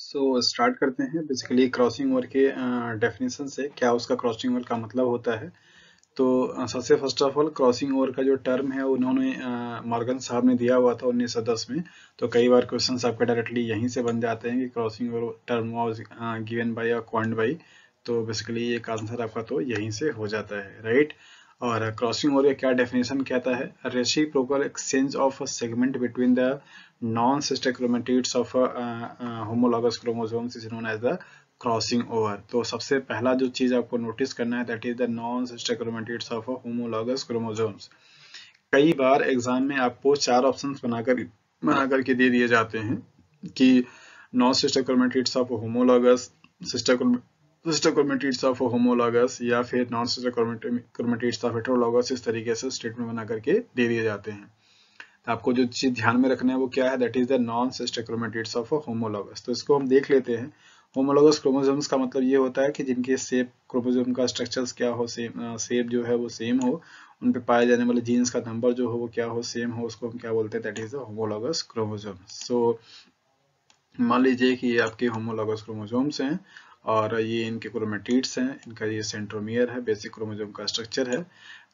Start करते हैं basically crossing over के डेफिनेशन से क्या उसका क्रॉसिंग ओवर का मतलब होता है। तो सबसे first of all crossing over का जो टर्म है उन्होंने मॉर्गन साहब ने दिया हुआ था 1910 में। तो कई बार क्वेश्चंस आपके डायरेक्टली यहीं से बन जाते हैं कि crossing over term was given bye या कॉइन्ड बाय। तो बेसिकली एक आंसर आपका तो यहीं से हो जाता है, राइट। और क्रॉसिंग ओवर का क्या डेफिनेशन कहता है, reciprocal exchange of a segment between the non sister chromatids of homologous chromosomes is known as the crossing over. तो सबसे पहला जो चीज आपको नोटिस करना है that is the non sister chromatids of homologous chromosomes. कई बार एग्जाम में आपको चार ऑप्शंस बनाकर के दे दिए जाते हैं कि non sister chromatids of homologous, sister sister chromatids of homologous, या फिर non sister chromatids of heterologous. इस तरीके से स्टेटमेंट बना करके दे दिए जाते हैं। तो आपको जो चीज ध्यान में रखना है वो क्या है, that is the non sister chromatids of homologous. तो इसको हम देख लेते हैं। होमोलॉगस क्रोमोसोम्स का मतलब ये होता है कि जिनके शेप, क्रोमोसोम का स्ट्रक्चर्स क्या हो, सेम शेप जो है वो सेम हो, उन पे पाए जाने वाले जीन्स का नंबर जो हो वो क्या हो, सेम हो, उसको हम क्या बोलते हैं, that is the homologous chromosome. So मान लीजिए कि ये आपके होमोलॉगस क्रोमोसोम्स हैं और ये इनके क्रोमेटिड्स हैं, इनका ये सेंट्रोमियर है, बेसिक क्रोमोसोम का स्ट्रक्चर है।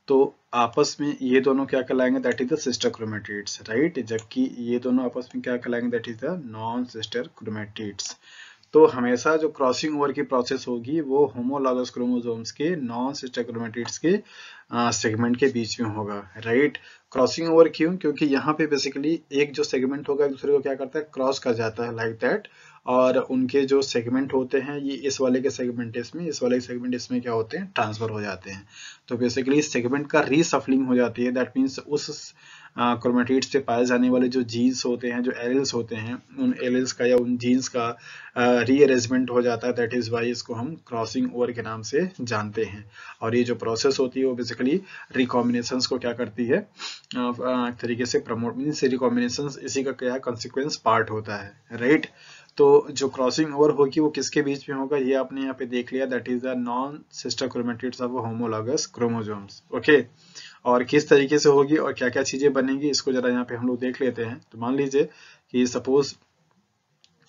तो आपस में ये दोनों क्या कहलाएंगे, that is the sister chromatids, right. जबकि ये दोनों आपस में क्या कहलाएंगे, that is the non sister chromatids. तो हमेशा जो क्रॉसिंग ओवर की प्रोसेस होगी वो होमोलॉगस क्रोमोसोम्स के नॉन सिस्टर क्रोमेटिड्स के सेगमेंट के बीच में होगा, राइट। क्रॉसिंग ओवर क्यों, क्योंकि यहाँ पे बेसिकली एक जो सेगमेंट होगा एक दूसरे को क्या करता है, क्रॉस कर जाता है, लाइक दैट। और उनके जो सेगमेंट होते हैं ये इस वाले के सेगमेंट इसमें, इस वाले के सेगमेंट इसमें क्या होते हैं, ट्रांसफर हो जाते हैं। तो बेसिकली सेगमेंट का रीसफलिंग हो जाती है, दैट मीन्स उस क्रोमेटिड्स पे पाए जाने वाले जो जीन्स होते हैं, जो एलील्स होते हैं, उन एलील्स का या उन जीन्स का रीअरेंजमेंट हो जाता है। दैट इज वाई इसको हम क्रॉसिंग ओवर के नाम से जानते हैं। और ये जो प्रोसेस होती है वो बेसिकली रिकॉम्बिनेशंस को क्या करती है, एक तरीके से प्रमोट, मीन्स रिकॉम्बिनेशंस इसी का क्या कंसिक्वेंस पार्ट होता है, राइट। तो जो क्रॉसिंग ओवर होगी वो किसके बीच में होगा, ये आपने यहाँ पे देख लिया, that is the non sister chromatids of homologous chromosomes, okay. और किस तरीके से होगी और क्या क्या चीजें बनेंगी इसको जरा यहाँ पे हम लोग देख लेते हैं। तो मान लीजिए कि सपोज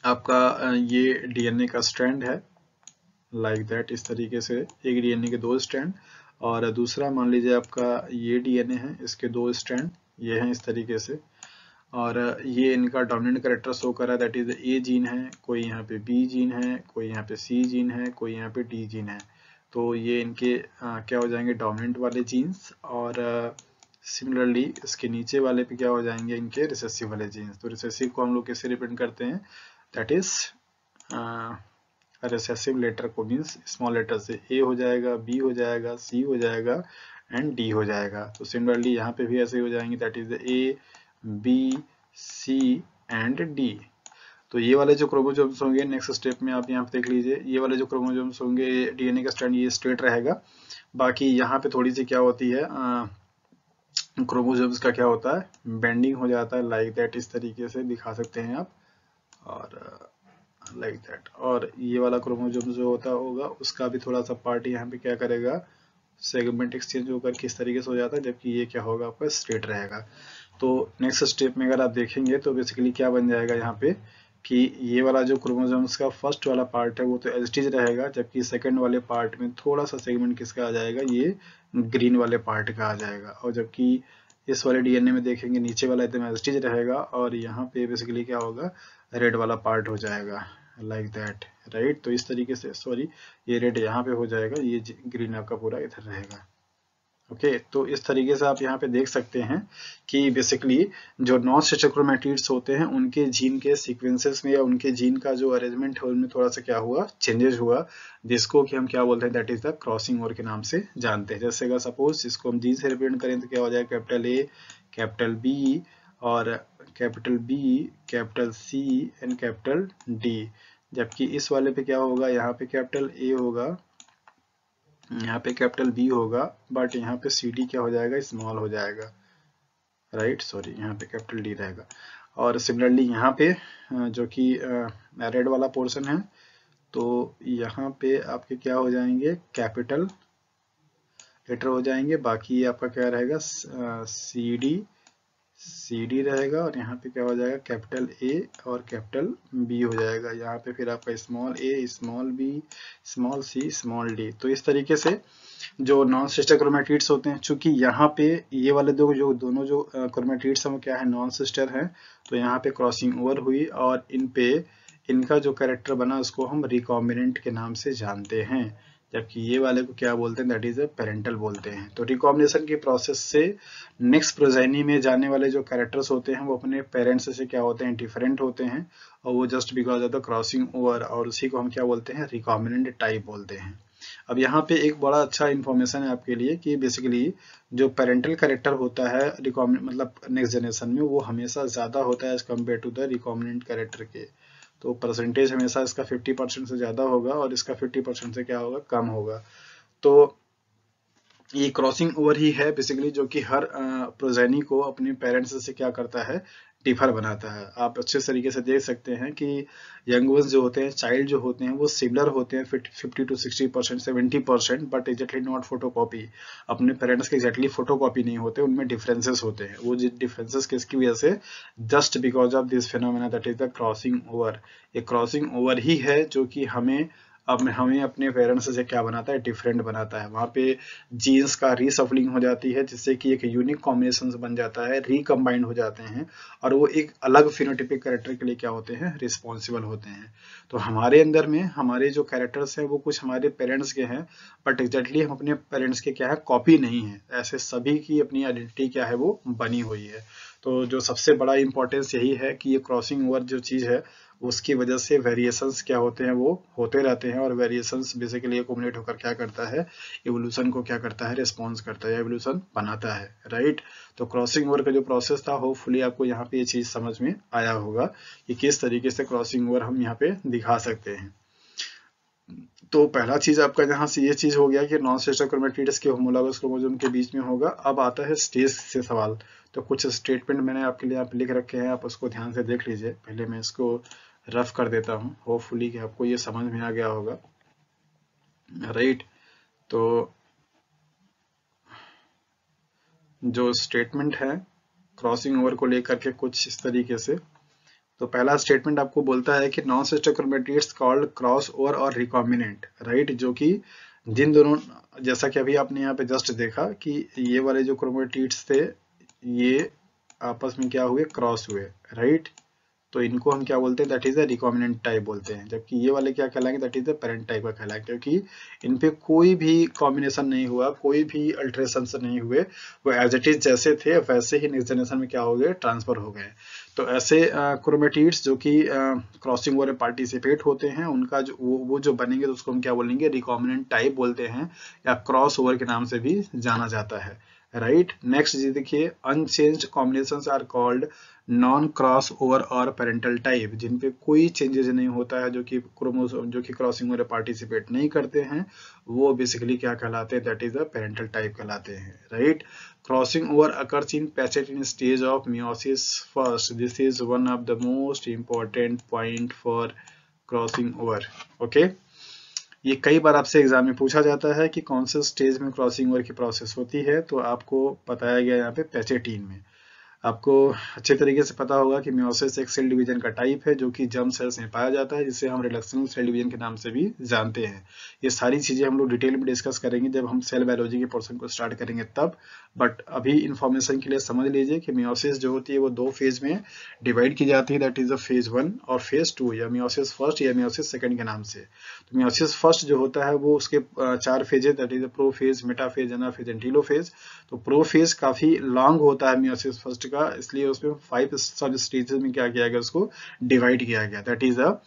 आपका ये डीएनए का स्ट्रैंड है, लाइक दैट। इस तरीके से एक डीएनए के दो स्ट्रैंड, और दूसरा मान लीजिए आपका ये डीएनए है, इसके दो स्ट्रैंड ये हैं इस तरीके से। और ये इनका डोमिनेंट कैरेक्टर शो कर रहा है, दैट इज ए जीन है, कोई यहाँ पे बी जीन है, कोई यहाँ पे सी जीन है, कोई यहाँ पे डी जीन है। तो ये इनके क्या हो जाएंगे, डोमिनेंट वाले जीन्स। और सिमिलरली इसके नीचे वाले पे क्या हो जाएंगे, इनके रिसेसिव वाले जीन्स। तो रिसेसिव को हम लोग कैसे रिप्रेजेंट करते हैं, दैट इज रिसेसिव लेटर को, मीन्स स्मॉल लेटर से ए हो जाएगा, बी हो जाएगा, सी हो जाएगा एंड डी हो जाएगा। तो सिमिलरली यहाँ पे भी ऐसे हो जाएंगे, that is A B C and D. तो ये वाले जो क्रोमोसोम्स होंगे नेक्स्ट स्टेप में आप यहाँ पे देख लीजिए, ये वाले जो क्रोमोसोम्स होंगे डीएनए का स्ट्रैंड ये स्ट्रेट रहेगा। बाकी यहाँ पे थोड़ी सी क्या होती है, क्रोमोसोम्स का क्या होता है, बेंडिंग हो जाता है, लाइक दैट। इस तरीके से दिखा सकते हैं आप, और लाइक दैट। और ये वाला क्रोमोसोम जो होता होगा उसका भी थोड़ा सा पार्ट यहाँ पे क्या करेगा, सेगमेंट एक्सचेंज होकर किस तरीके से हो जाता है, जबकि ये क्या होगा आपका स्ट्रेट रहेगा। तो नेक्स्ट स्टेप में अगर आप देखेंगे तो बेसिकली क्या बन जाएगा यहाँ पे, कि ये वाला जो क्रोमोसोम्स का फर्स्ट वाला पार्ट है वो तो एज इट इज रहेगा, जबकि सेकंड वाले पार्ट में थोड़ा सा सेगमेंट किसका आ जाएगा, ये ग्रीन वाले पार्ट का आ जाएगा। और जबकि इस वाले डीएनए में देखेंगे नीचे वाला एकदम एज इट इज रहेगा, और यहाँ पे बेसिकली क्या होगा, रेड वाला पार्ट हो जाएगा, लाइक दैट, राइट। तो इस तरीके से, सॉरी, ये रेड यहाँ पे हो जाएगा, ये ग्रीन आपका पूरा इधर रहेगा, ओके। तो इस तरीके से आप यहाँ पे देख सकते हैं कि बेसिकली जो नॉन सिस्टर क्रोमेटिड्स होते हैं उनके जीन के सीक्वेंसेस में या उनके जीन का जो अरेंजमेंट है उनमें थोड़ा सा क्या हुआ, चेंजेस हुआ, जिसको कि हम क्या बोलते हैं, that is the crossing over के नाम से जानते हैं। जैसे अगर सपोज इसको हम जीन से रिप्रेजेंट करें तो क्या हो जाएगा, कैपिटल ए, कैपिटल बी, और capital B, capital C and capital D. जबकि इस वाले पे क्या होगा, यहाँ पे कैपिटल ए होगा, यहाँ पे कैपिटल बी होगा, बट यहाँ पे सी डी क्या हो जाएगा, स्मॉल हो जाएगा, राइट, सॉरी, यहाँ पे कैपिटल डी रहेगा। और सिमिलरली यहाँ पे जो कि रेड वाला पोर्शन है, तो यहाँ पे आपके क्या हो जाएंगे, कैपिटल लेटर हो जाएंगे। बाकी आपका क्या रहेगा, सी डी सी डी रहेगा और यहाँ पे क्या हो जाएगा, कैपिटल ए और कैपिटल बी हो जाएगा। यहाँ पे फिर आपका स्मॉल ए, small B, small C, small D. तो इस तरीके से जो नॉन सिस्टर क्रोमेटिड्स होते हैं, चूंकि यहाँ पे ये वाले जो दोनों जो क्रोमेटिड्स हैं वो क्या है, नॉन सिस्टर हैं, तो यहाँ पे क्रॉसिंग ओवर हुई और इन पे इनका जो कैरेक्टर बना उसको हम रिकॉम्बिनेंट के नाम से जानते हैं, जबकि ये वाले को क्या बोलते हैं, दैट इज अ पेरेंटल बोलते हैं। तो रिकॉम्बिनेशन की प्रोसेस से नेक्स्ट प्रोजेनी में जाने वाले जो कैरेक्टर्स होते हैं वो अपने पेरेंट्स से क्या होते हैं, डिफरेंट होते हैं, और वो just because of the crossing over, और उसी को हम क्या बोलते हैं, रिकॉम्बिनेंट टाइप बोलते हैं। अब यहाँ पे एक बड़ा अच्छा इन्फॉर्मेशन है आपके लिए कि बेसिकली जो पेरेंटल कैरेक्टर होता है मतलब नेक्स्ट जनरेशन में, वो हमेशा ज्यादा होता है as compare to the recombinant character के। तो परसेंटेज हमेशा इसका 50% से ज्यादा होगा और इसका 50% से क्या होगा, कम होगा। तो ये क्रॉसिंग ओवर ही है बेसिकली जो कि हर प्रोजेनी को अपने पेरेंट्स से क्या करता है, डिफर बनाता है। आप अच्छे तरीके से देख सकते हैं कि यंग वंस जो होते हैं, चाइल्ड जो होते हैं, वो सिमिलर होते हैं 50 to 60%, 70%, but exactly not photocopy. अपने पेरेंट्स के एग्जैक्टली फोटोकॉपी नहीं होते, उनमें डिफरेंसेस होते हैं। वो डिफरेंसेस किसकी वजह से, just because of this phenomena that is the crossing over. ये क्रॉसिंग ओवर ही है जो कि हमें अपने पेरेंट्स से क्या बनाता है, डिफरेंट बनाता है। वहां पे जीन्स का रीसफलिंग हो जाती है जिससे कि एक यूनिक कॉम्बिनेशन बन जाता है, रिकम्बाइंड हो जाते हैं, और वो एक अलग फिनोटिपिक कैरेक्टर के लिए क्या होते हैं, रिस्पॉन्सिबल होते हैं। तो हमारे अंदर में हमारे जो कैरेक्टर्स हैं वो कुछ हमारे पेरेंट्स के हैं, बट एग्जैक्टली हम अपने पेरेंट्स के क्या है, कॉपी नहीं है। ऐसे सभी की अपनी आइडेंटिटी क्या है, वो बनी हुई है। तो जो सबसे बड़ा इंपॉर्टेंस यही है कि ये क्रॉसिंग ओवर जो चीज है उसकी वजह से वेरिएशंस क्या होते हैं, वो होते रहते हैं, और वेरिएशंस बेसिकली एक्युमुलेट होकर क्या करता है, इवोल्यूशन को क्या करता है, रिस्पॉन्स करता है, इवोल्यूशन बनाता है, राइट। तो क्रॉसिंग ओवर का जो प्रोसेस था, होपफुली आपको यहाँ पे ये चीज समझ में आया होगा कि किस तरीके से क्रॉसिंग ओवर हम यहाँ पे दिखा सकते हैं। तो पहला चीज आपका यहाँ से ये चीज हो गया कि नॉन सिस्टर क्रोमेटिड्स के होमोलॉगस क्रोमोसोम के बीच में होगा। अब आता है स्टेज से सवाल। तो कुछ स्टेटमेंट मैंने आपके लिए आप लिख रखे हैं, आप उसको ध्यान से देख लीजिए। पहले मैं इसको रफ कर देता हूँ, होपफुली कि आपको ये समझ में आ गया होगा, राइट। तो जो स्टेटमेंट है क्रॉसिंग ओवर को लेकर के कुछ इस तरीके से। तो पहला स्टेटमेंट आपको बोलता है कि non sister chromatids called cross over और रिकॉम्बिनेंट, राइट, जो कि जिन दोनों, जैसा कि अभी आपने यहाँ पे जस्ट देखा कि ये वाले जो क्रोमेटिड्स थे ये आपस में क्या हुए, क्रॉस हुए, राइट। तो इनको हम क्या बोलते हैं, that is the recombinant type बोलते हैं। जबकि ये वाले क्या कहलाएंगे, that is the parent type का कहलाएंगे, क्योंकि इन पे कोई भी कॉम्बिनेशन नहीं हुआ, कोई भी अल्ट्रेशन नहीं हुए, वो एज इट इज जैसे थे वैसे ही नेक्स्ट जनरेशन में क्या हो गए, ट्रांसफर हो गए। तो ऐसे क्रोमेटिड्स जो कि क्रॉसिंग ओवर में पार्टिसिपेट होते हैं, उनका जो वो जो बनेंगे तो उसको हम क्या बोलेंगे, रिकॉम्बिनेंट टाइप बोलते हैं, या क्रॉस ओवर के नाम से भी जाना जाता है, राइट। नेक्स्ट जी देखिए, unchanged combinations are called non cross over और पेरेंटल टाइप। जिन पे कोई चेंजेस नहीं होता है, जो कि क्रोमोसोम जो कि क्रॉसिंग ओवर पार्टिसिपेट नहीं करते हैं, वो बेसिकली क्या कहलाते हैं, that is the parental type कहलाते हैं, right. Crossing over occurs in pachytene in stage of meiosis first. This is one of the most important point for crossing over, okay. ये कई बार आपसे एग्जाम में पूछा जाता है कि कौन से स्टेज में क्रॉसिंग ओवर की प्रोसेस होती है, तो आपको बताया गया यहाँ पे पैचेटीन में। आपको अच्छे तरीके से पता होगा कि मियोसिस एक सेल डिवीजन का टाइप है जो कि जर्म सेल्स में पाया जाता है, जिसे हम रिडक्शनल सेल डिवीजन के नाम से भी जानते हैं। ये सारी चीजें हम लोग डिटेल में डिस्कस करेंगे जब हम सेल बायोलॉजी के पोर्शन को स्टार्ट करेंगे तब। बट अभी इंफॉर्मेशन के लिए समझ लीजिए कि मियोसिस जो होती है वो दो फेज में डिवाइड की जाती है, दैट इज द फेज 1 और फेज 2, या मियोसिस फर्स्ट या मियोसिस सेकंड के नाम से। तो मियोसिस फर्स्ट जो होता है वो उसके 4 फेज है, that is the prophase, metaphase, anaphase and telophase. तो प्रोफेज काफी लॉन्ग होता है मियोसिस फर्स्ट का, इसलिए उसमें 5 सब स्टेजेस में क्या किया गया, उसको डिवाइड किया गया, that is the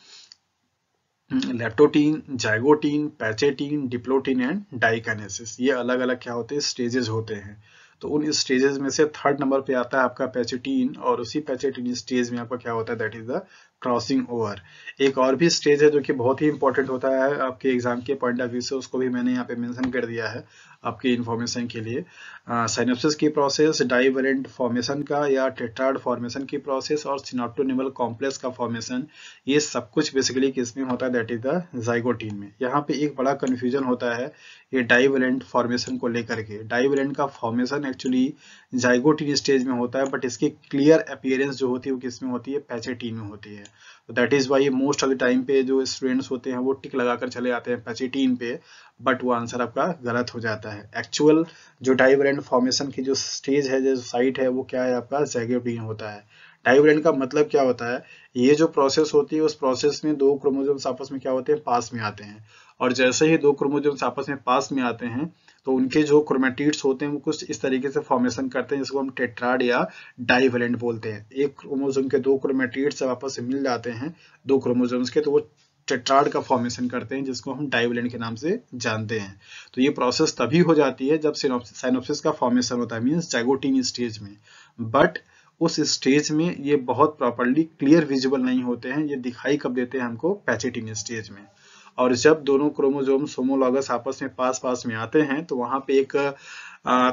leptotene, zygotene, pachytene, diplotene and diakinesis. ये अलग अलग क्या होते हैं, स्टेजेस होते हैं। तो उन स्टेजेस में से थर्ड नंबर पे आता है आपका पैचेटीन, और उसी पैचेटीन स्टेज में आपका क्या होता है, that is the crossing over. एक और भी स्टेज है जो कि बहुत ही इंपॉर्टेंट होता है आपके एग्जाम के पॉइंट ऑफ व्यू से, उसको भी मैंने यहाँ पे मेंशन कर दिया है आपकी इंफॉर्मेशन के लिए। साइनेप्सिस की प्रोसेस, डाइवेलेंट फॉर्मेशन का या टेट्राड फॉर्मेशन की प्रोसेस और सिनेप्टोनिमल कॉम्प्लेक्स का फॉर्मेशन, ये सब कुछ बेसिकली किसमें होता है, दैट इज द जाइगोटीन में। यहाँ पे एक बड़ा कंफ्यूजन होता है ये डाइवेलेंट फॉर्मेशन को लेकर के। डाइवेलेंट का फॉर्मेशन एक्चुअली जाइगोटीन स्टेज में होता है, बट इसकी क्लियर अपीयरेंस जो होती है वो किसमें होती है, पैचेटीन में होती है। तो that is why most of the time पे जो स्टूडेंट्स होते हैं वो टिक लगाकर चले आते हैं पैचेटीन पे, बट वो आंसर आपका गलत हो जाता है। एक्चुअल जो डाइवेलेंट फॉर्मेशन की जो स्टेज है, जो साइट है, वो क्या है आपका, जाइगोटीन होता है। डाइवेलेंट का मतलब क्या होता है, ये जो प्रोसेस होती है उस प्रोसेस में दो क्रोमोसोम्स आपस में क्या होते हैं, पास में आते हैं, और जैसे ही दो क्रोमोसोम्स आपस में पास में आते हैं तो उनके जो क्रोमेटिड्स होते हैं वो कुछ इस तरीके से फॉर्मेशन करते हैं जिसको हम टेट्राड या डाइवेलेंट बोलते हैं। एक क्रोमोसोम के दो क्रोमेटिड्स जब आपस में मिल जाते हैं दो क्रोमोसोम्स के, तो वो टेट्राड का फॉर्मेशन करते हैं जिसको हम डाइवेलेंट के नाम से जानते हैं। तो ये प्रोसेस तभी हो जाती है जब साइनोप्सिस का फॉर्मेशन होता है, मींस जाइगोटीन स्टेज में। बट उस स्टेज में ये बहुत प्रॉपर्ली क्लियर विजिबल नहीं होते हैं, ये दिखाई कब देते हैं हमको, पैचेटीन स्टेज में। और जब दोनों क्रोमोसोम्स होमोलॉगस आपस में पास पास में आते हैं तो वहां पे एक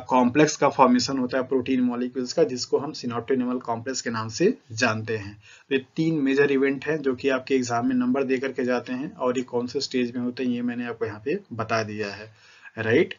कॉम्प्लेक्स का फॉर्मेशन होता है प्रोटीन मॉलिक्यूल्स का, जिसको हम सिनेप्टोनिमल कॉम्प्लेक्स के नाम से जानते हैं। तो ये तीन मेजर इवेंट हैं जो कि आपके एग्जाम में नंबर दे करके जाते हैं, और ये कौन से स्टेज में होते हैं ये मैंने आपको यहाँ पे बता दिया है, राइट।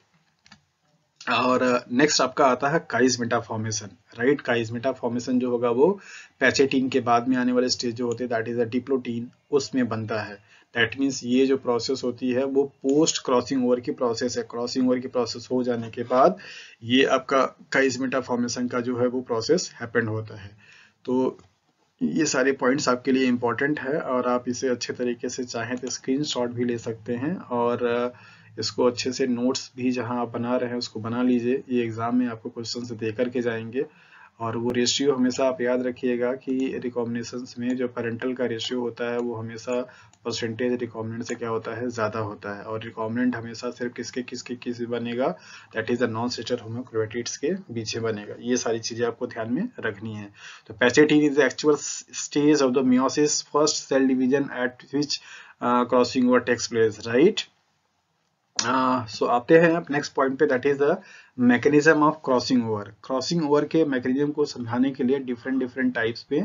और नेक्स्ट आपका आता है काइज़मेटा फॉर्मेशन, राइट। काइज़मेटा फॉर्मेशन जो होगा वो पैचेटीन के बाद में आने वाले स्टेज जो होते हैं, दैट इज द डिप्लोटीन, उसमें बनता है। दैट मीन्स ये जो प्रोसेस होती है वो पोस्ट क्रॉसिंग ओवर की प्रोसेस है। क्रॉसिंग ओवर की प्रोसेस हो जाने के बाद ये आपका काइज़मेटा फॉर्मेशन का जो है वो प्रोसेस हैपेंड होता है। तो ये सारे पॉइंट्स आपके लिए इम्पोर्टेंट है, और आप इसे अच्छे तरीके से चाहें तो स्क्रीनशॉट भी ले सकते हैं, और इसको अच्छे से नोट्स भी जहां आप बना रहे हैं उसको बना लीजिए। ये एग्जाम में आपको क्वेश्चन दे करके जाएंगे। और वो रेशियो हमेशा आप याद रखिएगा कि रिकॉम्बिनेशंस में जो पेरेंटल का रेशियो होता है वो हमेशा परसेंटेज रिकॉम्बिनेंट से क्या होता है, ज्यादा होता है। और रिकॉम्बिनेंट हमेशा सिर्फ किसके किसके किस बनेगा, that is the non sister homochromatids के पीछे बनेगा। ये सारी चीजें आपको ध्यान में रखनी है। तो pachytene is the actual stage of the meiosis, first cell division at which crossing over takes place, right. So आते हैं आप नेक्स्ट पॉइंट पे, that is the mechanism of crossing over. Crossing over के मैकेनिज्म को समझाने के लिए different different types पे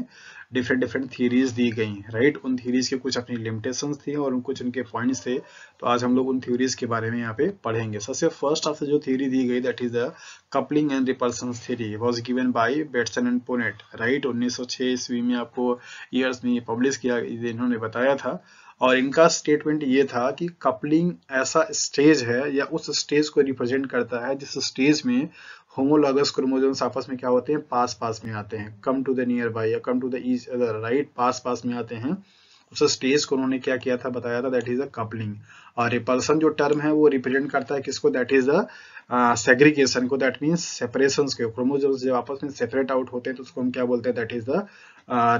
डिफरेंट डिफरेंट थियरीज दी गई, राइट। उन थियरीज के कुछ अपनी लिमिटेशंस थी और कुछ उनके पॉइंट्स थे, तो आज हम लोग उन थ्योरीज के बारे में यहाँ पे पढ़ेंगे। सबसे फर्स्ट ऑफ जो थ्योरी दी गई, that is the coupling and repulsion theory, was given by Bateson and Punnett, right. 1906 ईस्वी में आपको ईयर्स में पब्लिश किया, इन्होंने बताया था। और इनका स्टेटमेंट ये था कि कपलिंग ऐसा स्टेज है या उस स्टेज को रिप्रेजेंट करता है जिस स्टेज में होमोलॉगस क्रोमोसोम्स आपस में क्या होते हैं, पास पास में आते हैं, come to the nearby या come to the each other, right, पास पास में आते हैं। उस स्टेज को उन्होंने क्या किया था, बताया था, दैट इज द कपलिंग। और रिपल्सन जो टर्म है वो रिप्रेजेंट करता है किसको, दैट इज द सेग्रीगेशन को, दैट मीन्स सेपरेशन के। क्रोमोसोम्स जब आपस में सेपरेट आउट होते हैं तो उसको हम क्या बोलते हैं, that is the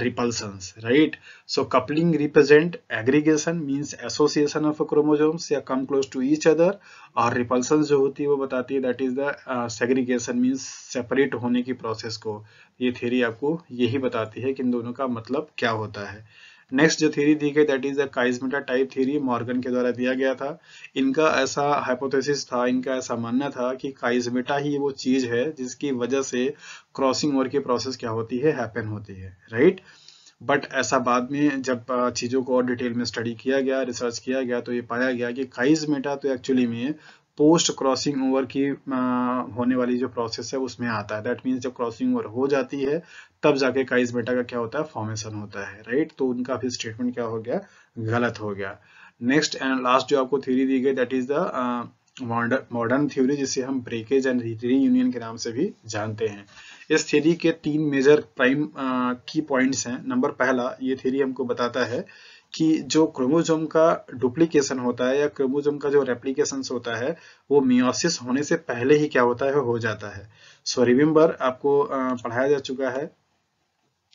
repulsions, right. So coupling represent aggregation, means association of chromosomes या come close to each other. और रिपल्सन जो होती है वो बताती है that is the segregation, means separate होने की प्रोसेस को। ये थ्योरी आपको यही बताती है कि इन दोनों का मतलब क्या होता है। नेक्स्ट जो थ्योरी दी गई, that is the chiasmata type theory, Morgan के द्वारा दिया गया था। इनका ऐसा हाइपोथेसिस था, इनका ऐसा मानना था कि काइज़मेटा ही वो चीज है जिसकी वजह से क्रॉसिंग ओवर की प्रोसेस क्या होती है, हैपन होती है, राइट। बट ऐसा बाद में जब चीजों को और डिटेल में स्टडी किया गया, रिसर्च किया गया, तो ये पाया गया कि काइज़मेटा तो एक्चुअली में पोस्ट क्रॉसिंग ओवर की होने वाली जो प्रोसेस है उसमें आता है। दैट मीन्स जब क्रॉसिंग ओवर हो जाती है तब जाके काइज़मेटा का क्या होता है, फॉर्मेशन होता है, राइट। तो उनका भी स्टेटमेंट क्या हो गया, गलत हो गया। नेक्स्ट एंड लास्ट जो आपको थ्योरी दी गई, that is the modern theory, जिसे हम ब्रेकेज एंड रीयूनियन के नाम से भी जानते हैं। इस थ्योरी के तीन मेजर प्राइम की पॉइंट्स हैं। नंबर पहला, ये थ्योरी हमको बताता है कि जो क्रोमोसोम का डुप्लीकेशन होता है या क्रोमोसोम का जो रेप्लिकेशन होता है वो मियोसिस होने से पहले ही क्या होता है, हो जाता है। सो रिमेम्बर, आपको पढ़ाया जा चुका है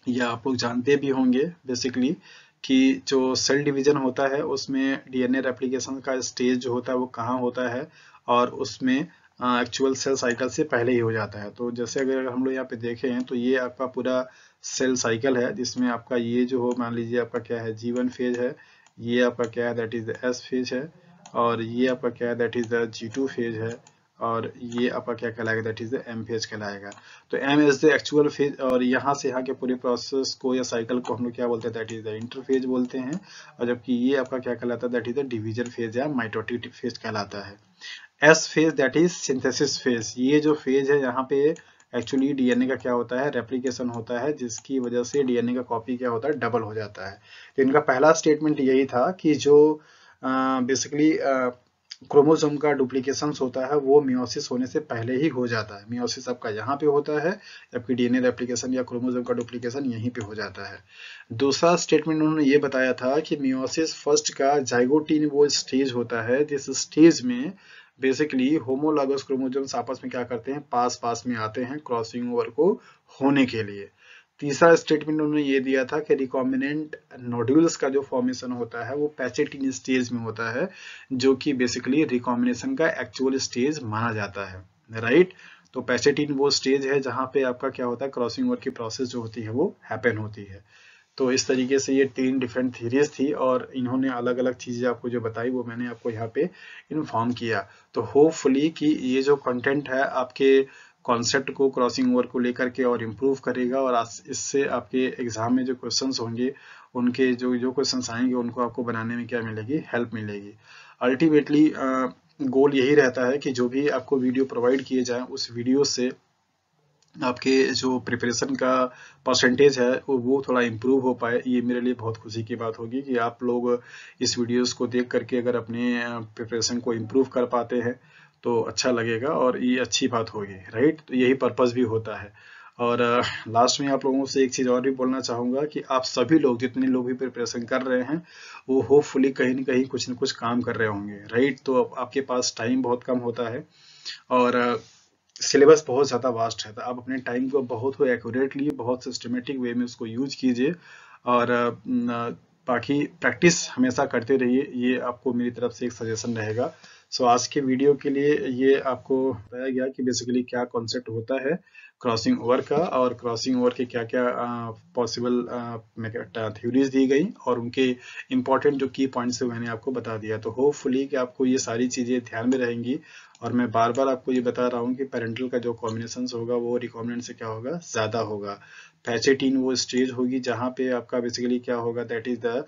या आप लोग जानते भी होंगे बेसिकली कि जो सेल डिवीजन होता है उसमें डीएनए रेप्लिकेशन का स्टेज जो होता है वो कहाँ होता है, और उसमें एक्चुअल सेल साइकिल से पहले ही हो जाता है। तो जैसे अगर हम लोग यहाँ पे देखें तो ये आपका पूरा सेल साइकिल है, जिसमें आपका ये जो हो मान लीजिए आपका क्या है G1 फेज है, ये आपका क्या है that is the S phase है, और ये आपका क्या है that is the G2 phase है, और ये आपका क्या कहलाएगा that is the M phase कहलाएगा। तो M is the actual phase, और यहाँ से यहाँ के पूरे प्रोसेस को या साइकिल को हम लोग क्या बोलते हैं दैट इज द इंटरफेज बोलते हैं, और जबकि ये आपका क्या कहलाता है that is the division phase या माइटोटिक फेज कहलाता है। S phase that is synthesis phase, ये जो फेज है यहाँ पे एक्चुअली डीएनए का क्या होता है रेप्लिकेशन होता है, जिसकी वजह से डीएनए का कॉपी क्या होता है डबल हो जाता है। तो इनका पहला स्टेटमेंट यही था कि जो बेसिकली क्रोमोसोम का डुप्लीकेशन होता है वो मियोसिस होने से पहले ही हो जाता है। मियोसिस आपका यहाँ पे होता है, जबकि डीएनए रेप्लिकेशन या क्रोमोसोम का डुप्लीकेशन यहीं पे हो जाता है। दूसरा स्टेटमेंट उन्होंने ये बताया था कि मियोसिस फर्स्ट का जाइगोटीन वो स्टेज होता है जिस स्टेज में बेसिकली होमोलॉगस क्रोमोसोम्स आपस में क्या करते हैं पास पास में आते हैं क्रॉसिंग ओवर को होने के लिए। तीसरा स्टेटमेंट उन्होंने ये दिया था कि रिकॉम्बिनेंट नोड्यूल्स का जो फॉर्मेशन होता है वो पैचेटिन स्टेज में होता है, जो कि बेसिकली रिकॉम्बिनेशन का एक्चुअल स्टेज माना जाता है, राइट। तो पैचेटिन वो स्टेज है जहां पे आपका क्या होता है क्रॉसिंग ओवर की प्रोसेस जो होती है वो हैपन होती है। तो इस तरीके से ये 3 डिफरेंट थीरीज थी, और इन्होंने अलग अलग चीजें आपको जो बताई वो मैंने आपको यहाँ पे इन्फॉर्म किया। तो होपफुली कि ये जो कंटेंट है आपके कॉन्सेप्ट को क्रॉसिंग ओवर को लेकर के और इम्प्रूव करेगा, और इससे आपके एग्जाम में जो क्वेश्चंस होंगे उनके जो जो क्वेश्चंस आएंगे उनको आपको बनाने में क्या मिलेगी हेल्प मिलेगी। अल्टीमेटली गोल यही रहता है कि जो भी आपको वीडियो प्रोवाइड किए जाए उस वीडियो से आपके जो प्रिपरेशन का परसेंटेज है वो थोड़ा इम्प्रूव हो पाए। ये मेरे लिए बहुत खुशी की बात होगी कि आप लोग इस वीडियोस को देख करके अगर अपने प्रिपरेशन को इम्प्रूव कर पाते हैं तो अच्छा लगेगा, और ये अच्छी बात होगी, राइट। तो यही पर्पस भी होता है। और लास्ट में आप लोगों से एक चीज़ और भी बोलना चाहूँगा कि आप सभी लोग जितने लोग भी प्रिपरेशन कर रहे हैं वो होपफुली कहीं ना कहीं कुछ न कुछ काम कर रहे होंगे, राइट। तो आपके पास टाइम बहुत कम होता है, और सिलेबस बहुत ज़्यादा वास्ट है, तो आप अपने टाइम को बहुत ही एक्यूरेटली बहुत सिस्टमेटिक वे में उसको यूज कीजिए, और बाकी प्रैक्टिस हमेशा करते रहिए, ये आपको मेरी तरफ से एक सजेशन रहेगा। सो आज के वीडियो के लिए ये आपको बताया गया कि बेसिकली क्या कॉन्सेप्ट होता है क्रॉसिंग ओवर का, और क्रॉसिंग ओवर के क्या क्या पॉसिबल थ्योरीज दी गई, और उनके इम्पोर्टेंट जो की पॉइंट्स है मैंने आपको बता दिया। तो होपफुली कि आपको ये सारी चीज़ें ध्यान में रहेंगी, और मैं बार बार आपको ये बता रहा हूँ कि पेरेंटल का जो कॉम्बिनेशन होगा वो रिकॉम्बिनेंट से क्या होगा ज़्यादा होगा। पैचेटिन वो स्टेज होगी जहाँ पे आपका बेसिकली क्या होगा that is the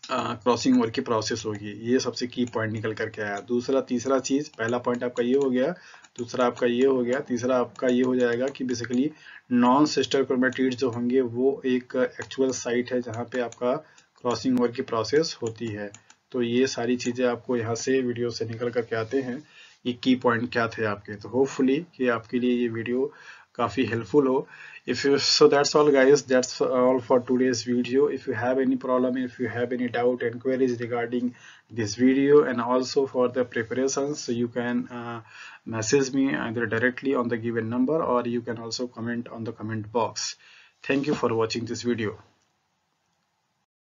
crossing over की प्रोसेस होगी। ये सबसे की पॉइंट निकल करके आया। दूसरा तीसरा चीज, पहला पॉइंट आपका ये हो गया, दूसरा आपका ये हो गया, तीसरा आपका ये हो जाएगा कि बेसिकली नॉन सिस्टर क्रोमेटिड्स जो होंगे वो एक एक्चुअल साइट है जहाँ पे आपका क्रॉसिंग ओवर की प्रोसेस होती है। तो ये सारी चीजें आपको यहाँ से वीडियो से निकल करके आते हैं, ये की पॉइंट क्या थे आपके। तो होपफुली कि आपके लिए ये वीडियो काफी हेल्पफुल हो। If you so that's all guys, that's all for today's video. If you have any problem, if you have any doubt and queries regarding this video and also for the preparations, so you can message me either directly on the given number, or you can also comment on the comment box. Thank you for watching this video.